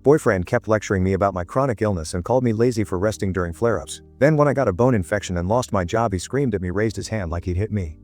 Boyfriend kept lecturing me about my chronic illness and called me lazy for resting during flare-ups. Then when I got a bone infection and lost my job, he screamed at me, raised his hand like he'd hit me.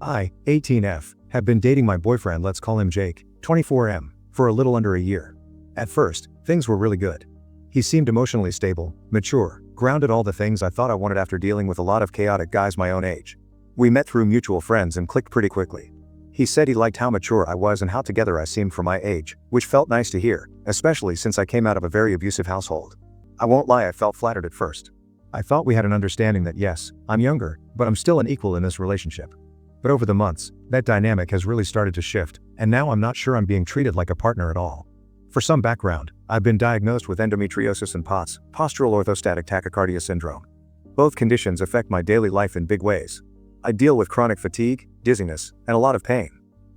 I, 18F, have been dating my boyfriend, let's call him Jake, 24M, for a little under a year. At first, things were really good. He seemed emotionally stable, mature, grounded, all the things I thought I wanted after dealing with a lot of chaotic guys my own age. We met through mutual friends and clicked pretty quickly. He said he liked how mature I was and how together I seemed for my age, which felt nice to hear, especially since I came out of a very abusive household. I won't lie, I felt flattered at first. I thought we had an understanding that yes, I'm younger, but I'm still an equal in this relationship. But over the months, that dynamic has really started to shift, and now I'm not sure I'm being treated like a partner at all. For some background, I've been diagnosed with endometriosis and POTS, postural orthostatic tachycardia syndrome. Both conditions affect my daily life in big ways. I deal with chronic fatigue, dizziness, and a lot of pain.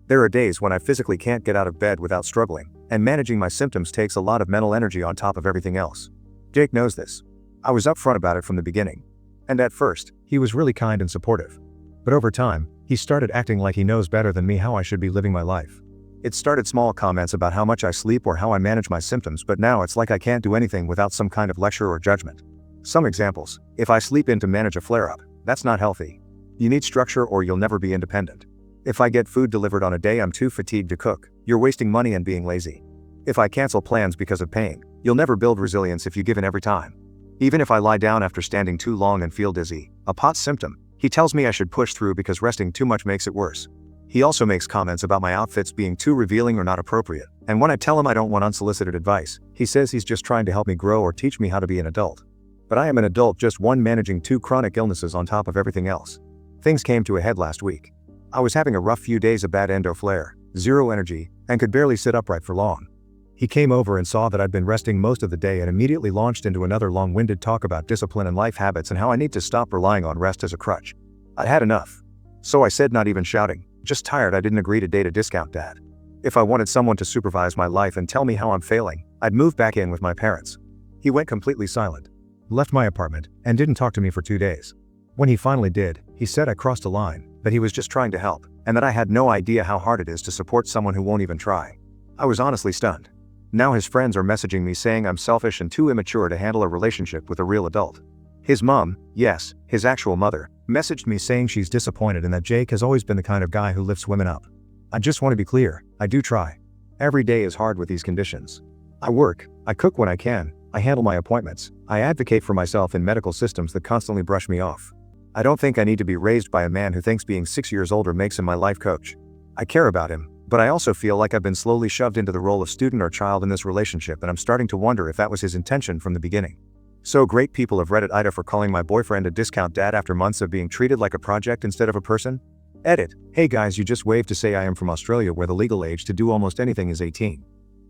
There are days when I physically can't get out of bed without struggling, and managing my symptoms takes a lot of mental energy on top of everything else. Jake knows this. I was upfront about it from the beginning. And at first, he was really kind and supportive. But over time, he started acting like he knows better than me how I should be living my life. It started small comments about how much I sleep or how I manage my symptoms, but now it's like I can't do anything without some kind of lecture or judgment. Some examples: if I sleep in to manage a flare-up, that's not healthy. You need structure or you'll never be independent. If I get food delivered on a day I'm too fatigued to cook, you're wasting money and being lazy. If I cancel plans because of pain, you'll never build resilience if you give in every time. Even if I lie down after standing too long and feel dizzy, a POTS symptom, he tells me I should push through because resting too much makes it worse. He also makes comments about my outfits being too revealing or not appropriate, and when I tell him I don't want unsolicited advice, he says he's just trying to help me grow or teach me how to be an adult. But I am an adult, just one managing 2 chronic illnesses on top of everything else. Things came to a head last week. I was having a rough few days of bad endo flare, zero energy, and could barely sit upright for long. He came over and saw that I'd been resting most of the day and immediately launched into another long-winded talk about discipline and life habits and how I need to stop relying on rest as a crutch. I'd had enough. So I said, not even shouting, just tired, I didn't agree to date a discount dad. If I wanted someone to supervise my life and tell me how I'm failing, I'd move back in with my parents. He went completely silent, left my apartment, and didn't talk to me for 2 days. When he finally did, he said I crossed a line, that he was just trying to help, and that I had no idea how hard it is to support someone who won't even try. I was honestly stunned. Now his friends are messaging me saying I'm selfish and too immature to handle a relationship with a real adult. His mom, yes, his actual mother, messaged me saying she's disappointed and that Jake has always been the kind of guy who lifts women up. I just want to be clear, I do try. Every day is hard with these conditions. I work, I cook when I can, I handle my appointments, I advocate for myself in medical systems that constantly brush me off. I don't think I need to be raised by a man who thinks being 6 years older makes him my life coach. I care about him, but I also feel like I've been slowly shoved into the role of student or child in this relationship, and I'm starting to wonder if that was his intention from the beginning. So great, people have Reddit Ida for calling my boyfriend a discount dad after months of being treated like a project instead of a person. Edit: hey guys, you just waved to say I am from Australia where the legal age to do almost anything is 18.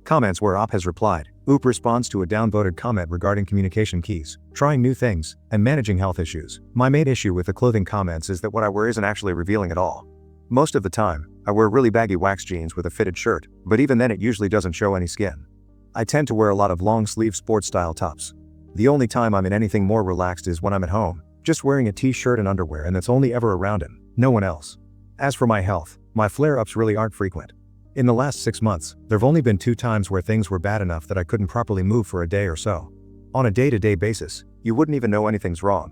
Comments where Op has replied. Oop responds to a downvoted comment regarding communication keys, trying new things, and managing health issues. My main issue with the clothing comments is that what I wear isn't actually revealing at all. Most of the time, I wear really baggy wax jeans with a fitted shirt, but even then it usually doesn't show any skin. I tend to wear a lot of long-sleeve sports-style tops. The only time I'm in anything more relaxed is when I'm at home, just wearing a t-shirt and underwear, and that's only ever around him, no one else. As for my health, my flare-ups really aren't frequent. In the last 6 months, there've only been 2 times where things were bad enough that I couldn't properly move for a day or so. On a day-to-day basis, you wouldn't even know anything's wrong.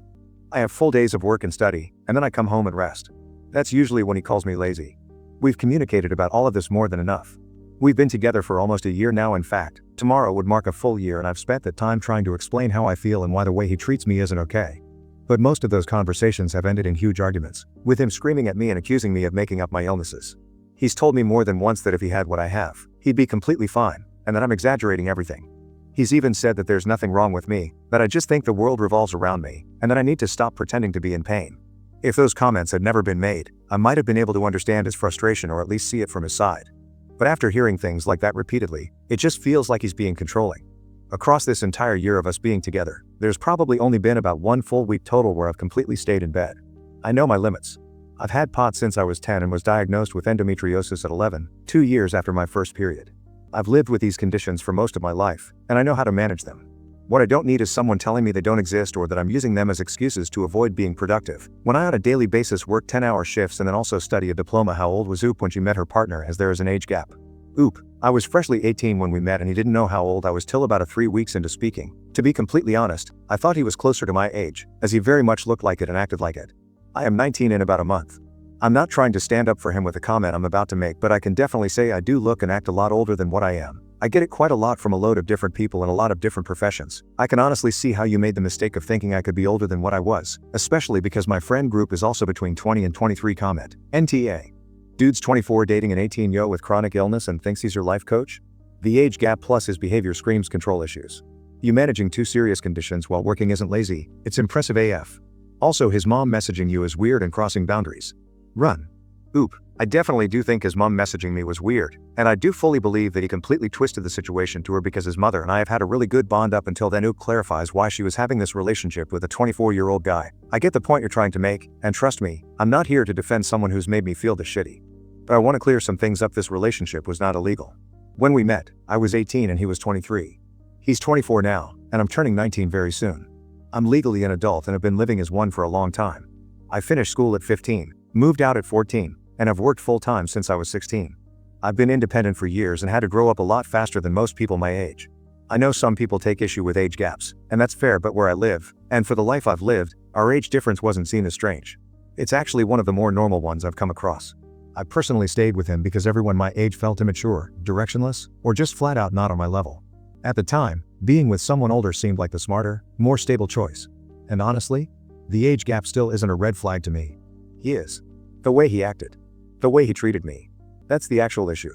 I have full days of work and study, and then I come home and rest. That's usually when he calls me lazy. We've communicated about all of this more than enough. We've been together for almost a year now. In fact, tomorrow would mark a full year, and I've spent that time trying to explain how I feel and why the way he treats me isn't okay. But most of those conversations have ended in huge arguments, with him screaming at me and accusing me of making up my illnesses. He's told me more than once that if he had what I have, he'd be completely fine, and that I'm exaggerating everything. He's even said that there's nothing wrong with me, that I just think the world revolves around me, and that I need to stop pretending to be in pain. If those comments had never been made, I might have been able to understand his frustration or at least see it from his side. But after hearing things like that repeatedly, it just feels like he's being controlling. Across this entire year of us being together, there's probably only been about 1 full week total where I've completely stayed in bed. I know my limits. I've had POTS since I was 10 and was diagnosed with endometriosis at 11, 2 years after my first period. I've lived with these conditions for most of my life, and I know how to manage them. What I don't need is someone telling me they don't exist or that I'm using them as excuses to avoid being productive, when I on a daily basis work 10-hour shifts and then also study a diploma. How old was Oop when she met her partner, as there is an age gap? Oop. I was freshly 18 when we met and he didn't know how old I was till about 3 weeks into speaking. To be completely honest, I thought he was closer to my age, as he very much looked like it and acted like it. I am 19 in about a month. I'm not trying to stand up for him with the comment I'm about to make, but I can definitely say I do look and act a lot older than what I am. I get it quite a lot from a load of different people in a lot of different professions. I can honestly see how you made the mistake of thinking I could be older than what I was, especially because my friend group is also between 20 and 23 comment. NTA. Dude's 24 dating an 18-yo with chronic illness and thinks he's your life coach? The age gap plus his behavior screams control issues. You managing 2 serious conditions while working isn't lazy, it's impressive AF. Also, his mom messaging you is weird and crossing boundaries. Run. Oop, I definitely do think his mom messaging me was weird, and I do fully believe that he completely twisted the situation to her because his mother and I have had a really good bond up until then. Oop clarifies why she was having this relationship with a 24-year-old guy. I get the point you're trying to make, and trust me, I'm not here to defend someone who's made me feel this shitty. But I want to clear some things up. This relationship was not illegal. When we met, I was 18 and he was 23. He's 24 now, and I'm turning 19 very soon. I'm legally an adult and have been living as one for a long time. I finished school at 15, moved out at 14, and I've worked full-time since I was 16. I've been independent for years and had to grow up a lot faster than most people my age. I know some people take issue with age gaps, and that's fair, but where I live, and for the life I've lived, our age difference wasn't seen as strange. It's actually one of the more normal ones I've come across. I personally stayed with him because everyone my age felt immature, directionless, or just flat out not on my level. At the time, being with someone older seemed like the smarter, more stable choice. And honestly, the age gap still isn't a red flag to me. He is. The way he acted. The way he treated me. That's the actual issue.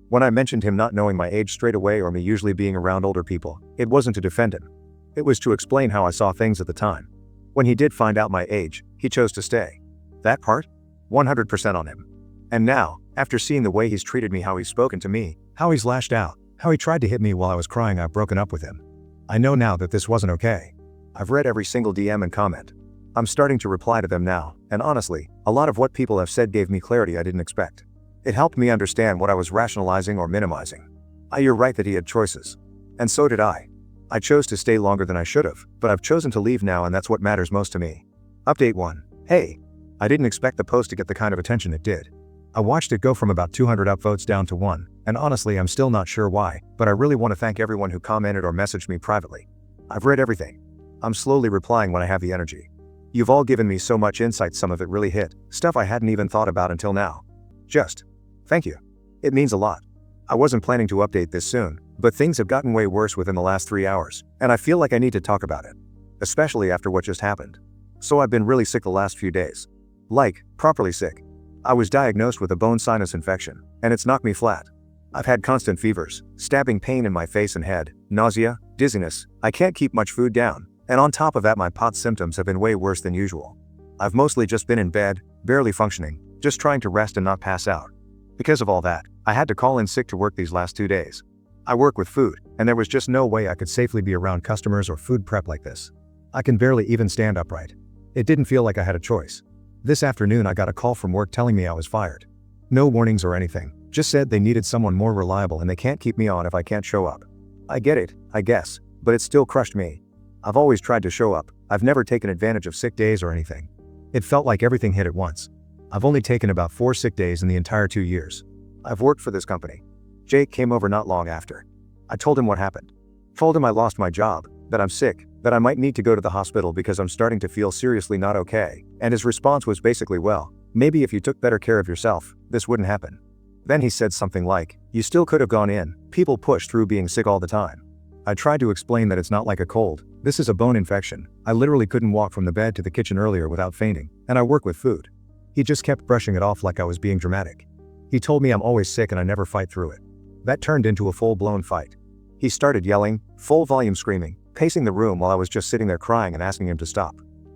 When I mentioned him not knowing my age straight away or me usually being around older people, it wasn't to defend him. It was to explain how I saw things at the time. When he did find out my age, he chose to stay. That part? 100% on him. And now, after seeing the way he's treated me, how he's spoken to me, how he's lashed out, how he tried to hit me while I was crying, I've broken up with him. I know now that this wasn't okay. I've read every single DM and comment. I'm starting to reply to them now, and honestly, a lot of what people have said gave me clarity I didn't expect. It helped me understand what I was rationalizing or minimizing. You're right that he had choices. And so did I. I chose to stay longer than I should have, but I've chosen to leave now, and that's what matters most to me. Update 1. Hey. I didn't expect the post to get the kind of attention it did. I watched it go from about 200 upvotes down to 1, and honestly I'm still not sure why, but I really want to thank everyone who commented or messaged me privately. I've read everything. I'm slowly replying when I have the energy. You've all given me so much insight, some of it really hit, stuff I hadn't even thought about until now. Just thank you. It means a lot. I wasn't planning to update this soon, but things have gotten way worse within the last 3 hours, and I feel like I need to talk about it. Especially after what just happened. So I've been really sick the last few days. Like, properly sick. I was diagnosed with a bone sinus infection, and it's knocked me flat. I've had constant fevers, stabbing pain in my face and head, nausea, dizziness, I can't keep much food down, and on top of that my POTS symptoms have been way worse than usual. I've mostly just been in bed, barely functioning, just trying to rest and not pass out. Because of all that, I had to call in sick to work these last 2 days. I work with food, and there was just no way I could safely be around customers or food prep like this. I can barely even stand upright. It didn't feel like I had a choice. This afternoon I got a call from work telling me I was fired. No warnings or anything, just said they needed someone more reliable and they can't keep me on if I can't show up. I get it, I guess, but it still crushed me. I've always tried to show up, I've never taken advantage of sick days or anything. It felt like everything hit at once. I've only taken about 4 sick days in the entire 2 years. I've worked for this company. Jake came over not long after. I told him what happened. Told him I lost my job, that I'm sick, that I might need to go to the hospital because I'm starting to feel seriously not okay, and his response was basically, well, maybe if you took better care of yourself, this wouldn't happen. Then he said something like, you still could have gone in, people push through being sick all the time. I tried to explain that it's not like a cold, this is a bone infection, I literally couldn't walk from the bed to the kitchen earlier without fainting, and I work with food. He just kept brushing it off like I was being dramatic. He told me I'm always sick and I never fight through it. That turned into a full-blown fight. He started yelling, full volume screaming, pacing the room while I was just sitting there crying and asking him to stop.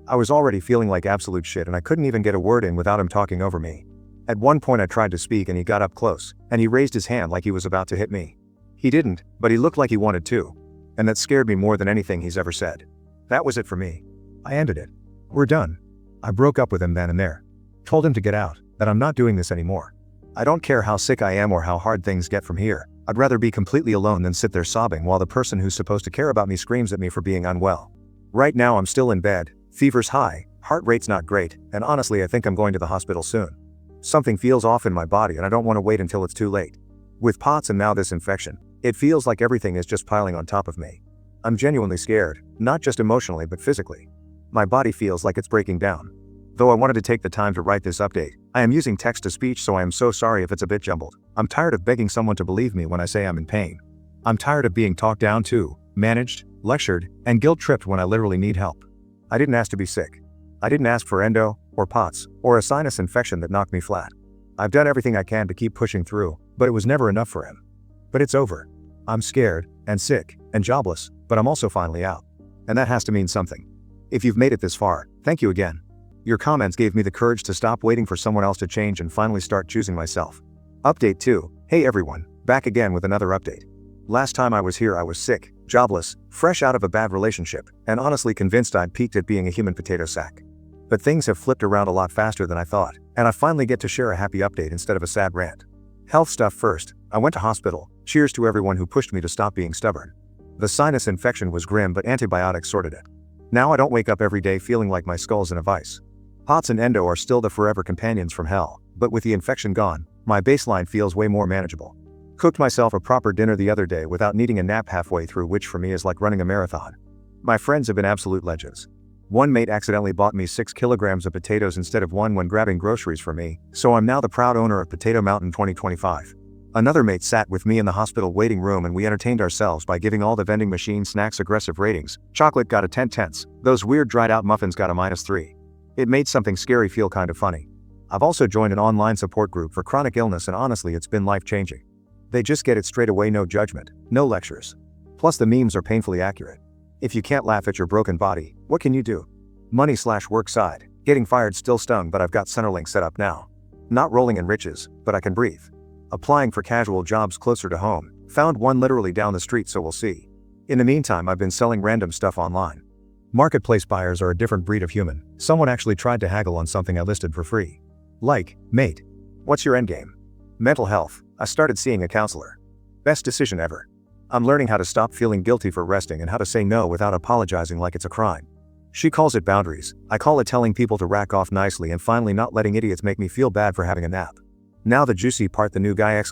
I was already feeling like absolute shit and I couldn't even get a word in without him talking over me. At one point I tried to speak and he got up close, and he raised his hand like he was about to hit me. He didn't, but he looked like he wanted to. And that scared me more than anything he's ever said. That was it for me. I ended it. We're done. I broke up with him then and there. Told him to get out, that I'm not doing this anymore. I don't care how sick I am or how hard things get from here. I'd rather be completely alone than sit there sobbing while the person who's supposed to care about me screams at me for being unwell. Right now I'm still in bed, fever's high, heart rate's not great, and honestly I think I'm going to the hospital soon. Something feels off in my body and I don't want to wait until it's too late. With POTS and now this infection, it feels like everything is just piling on top of me. I'm genuinely scared, not just emotionally but physically. My body feels like it's breaking down. Though I wanted to take the time to write this update, I am using text-to-speech, so I am so sorry if it's a bit jumbled. I'm tired of begging someone to believe me when I say I'm in pain. I'm tired of being talked down to, managed, lectured, and guilt-tripped when I literally need help. I didn't ask to be sick. I didn't ask for endo, or POTS, or a sinus infection that knocked me flat. I've done everything I can to keep pushing through, but it was never enough for him. But it's over. I'm scared, and sick, and jobless, but I'm also finally out. And that has to mean something. If you've made it this far, thank you again. Your comments gave me the courage to stop waiting for someone else to change and finally start choosing myself. Update 2. Hey everyone, back again with another update. Last time I was here I was sick, jobless, fresh out of a bad relationship, and honestly convinced I'd peaked at being a human potato sack. But things have flipped around a lot faster than I thought, and I finally get to share a happy update instead of a sad rant. Health stuff first. I went to hospital. Cheers to everyone who pushed me to stop being stubborn. The sinus infection was grim, but antibiotics sorted it. Now I don't wake up every day feeling like my skull's in a vice. POTS and endo are still the forever companions from hell, but with the infection gone, my baseline feels way more manageable. Cooked myself a proper dinner the other day without needing a nap halfway through, which for me is like running a marathon. My friends have been absolute legends. One mate accidentally bought me 6 kilograms of potatoes instead of 1 when grabbing groceries for me, so I'm now the proud owner of Potato Mountain 2025. Another mate sat with me in the hospital waiting room and we entertained ourselves by giving all the vending machine snacks aggressive ratings. Chocolate got a 10 tenths, those weird dried out muffins got a -3. It made something scary feel kind of funny. I've also joined an online support group for chronic illness, and honestly it's been life-changing. They just get it straight away, no judgment, no lectures. Plus the memes are painfully accurate. If you can't laugh at your broken body, what can you do? Money/work side. Getting fired still stung, but I've got Centerlink set up now. Not rolling in riches, but I can breathe. Applying for casual jobs closer to home. Found one literally down the street, so we'll see. In the meantime, I've been selling random stuff online. Marketplace buyers are a different breed of human. Someone actually tried to haggle on something I listed for free. Like, mate, what's your endgame? Mental health. I started seeing a counselor. Best decision ever. I'm learning how to stop feeling guilty for resting and how to say no without apologizing like it's a crime. She calls it boundaries. I call it telling people to rack off nicely and finally not letting idiots make me feel bad for having a nap. Now the juicy part, the new guy !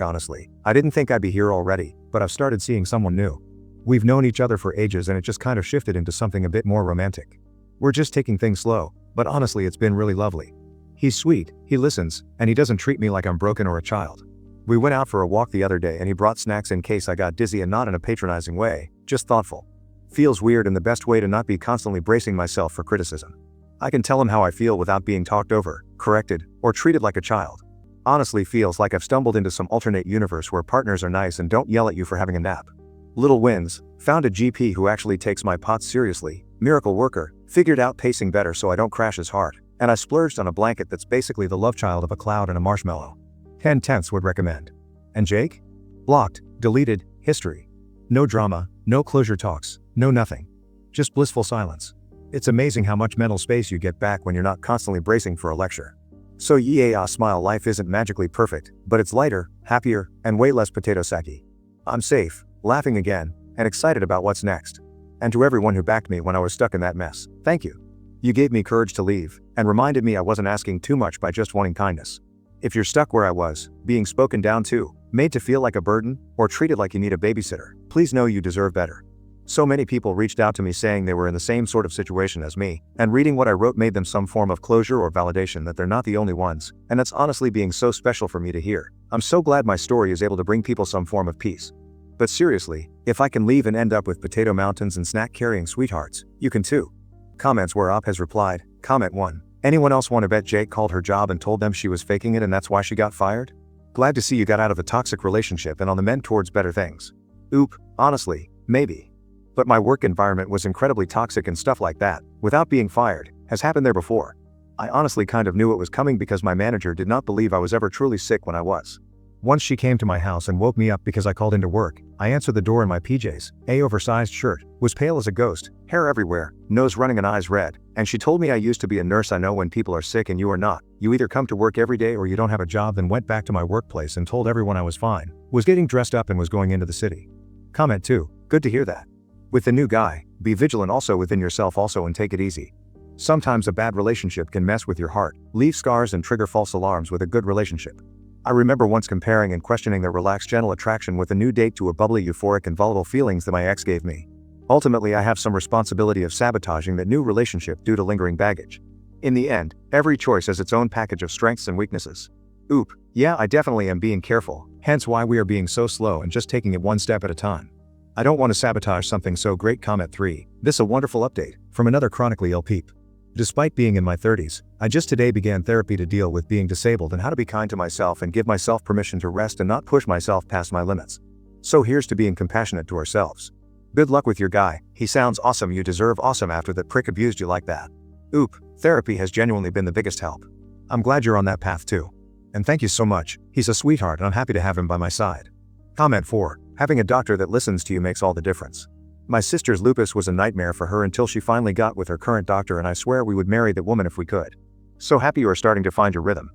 Honestly, I didn't think I'd be here already, but I've started seeing someone new. We've known each other for ages and it just kind of shifted into something a bit more romantic. We're just taking things slow, but honestly it's been really lovely. He's sweet, he listens, and he doesn't treat me like I'm broken or a child. We went out for a walk the other day and he brought snacks in case I got dizzy, and not in a patronizing way, just thoughtful. Feels weird in the best way to not be constantly bracing myself for criticism. I can tell him how I feel without being talked over, corrected, or treated like a child. Honestly feels like I've stumbled into some alternate universe where partners are nice and don't yell at you for having a nap. Little wins. Found a GP who actually takes my POTS seriously. Miracle worker. Figured out pacing better so I don't crash as hard. And I splurged on a blanket that's basically the love child of a cloud and a marshmallow. 10 tenths would recommend. And Jake? Blocked, deleted, history. No drama, no closure talks, no nothing. Just blissful silence. It's amazing how much mental space you get back when you're not constantly bracing for a lecture. So yeah, smile, life isn't magically perfect, but it's lighter, happier, and way less potato sacky. I'm safe, laughing again, and excited about what's next. And to everyone who backed me when I was stuck in that mess, thank you. You gave me courage to leave, and reminded me I wasn't asking too much by just wanting kindness. If you're stuck where I was, being spoken down to, made to feel like a burden, or treated like you need a babysitter, please know you deserve better. So many people reached out to me saying they were in the same sort of situation as me, and reading what I wrote made them some form of closure or validation that they're not the only ones, and that's honestly being so special for me to hear. I'm so glad my story is able to bring people some form of peace. But seriously, if I can leave and end up with potato mountains and snack-carrying sweethearts, you can too. Comments where Op has replied. Comment 1. Anyone else want to bet Jake called her job and told them she was faking it and that's why she got fired? Glad to see you got out of a toxic relationship and on the mend towards better things. Oop, honestly, maybe. But my work environment was incredibly toxic, and stuff like that, without being fired, has happened there before. I honestly kind of knew it was coming because my manager did not believe I was ever truly sick when I was. Once she came to my house and woke me up because I called into work. I answered the door in my PJs, a oversized shirt, was pale as a ghost, hair everywhere, nose running and eyes red, and she told me I used to be a nurse. I know when people are sick and you are not. You either come to work every day or you don't have a job. Then went back to my workplace and told everyone I was fine, was getting dressed up and was going into the city. Comment 2. Good to hear that. With the new guy, be vigilant also within yourself also and take it easy. Sometimes a bad relationship can mess with your heart, leave scars and trigger false alarms with a good relationship. I remember once comparing and questioning their relaxed gentle attraction with a new date to a bubbly euphoric and volatile feelings that my ex gave me. Ultimately, I have some responsibility of sabotaging that new relationship due to lingering baggage. In the end, every choice has its own package of strengths and weaknesses. Oop, yeah, I definitely am being careful, hence why we are being so slow and just taking it one step at a time. I don't want to sabotage something so great. Comment 3. This a wonderful update from another chronically ill peep. Despite being in my 30s, I just today began therapy to deal with being disabled and how to be kind to myself and give myself permission to rest and not push myself past my limits. So here's to being compassionate to ourselves. Good luck with your guy, he sounds awesome. You deserve awesome after that prick abused you like that. Oop, therapy has genuinely been the biggest help. I'm glad you're on that path too. And thank you so much, he's a sweetheart and I'm happy to have him by my side. Comment 4. Having a doctor that listens to you makes all the difference. My sister's lupus was a nightmare for her until she finally got with her current doctor, and I swear we would marry that woman if we could. So happy you are starting to find your rhythm.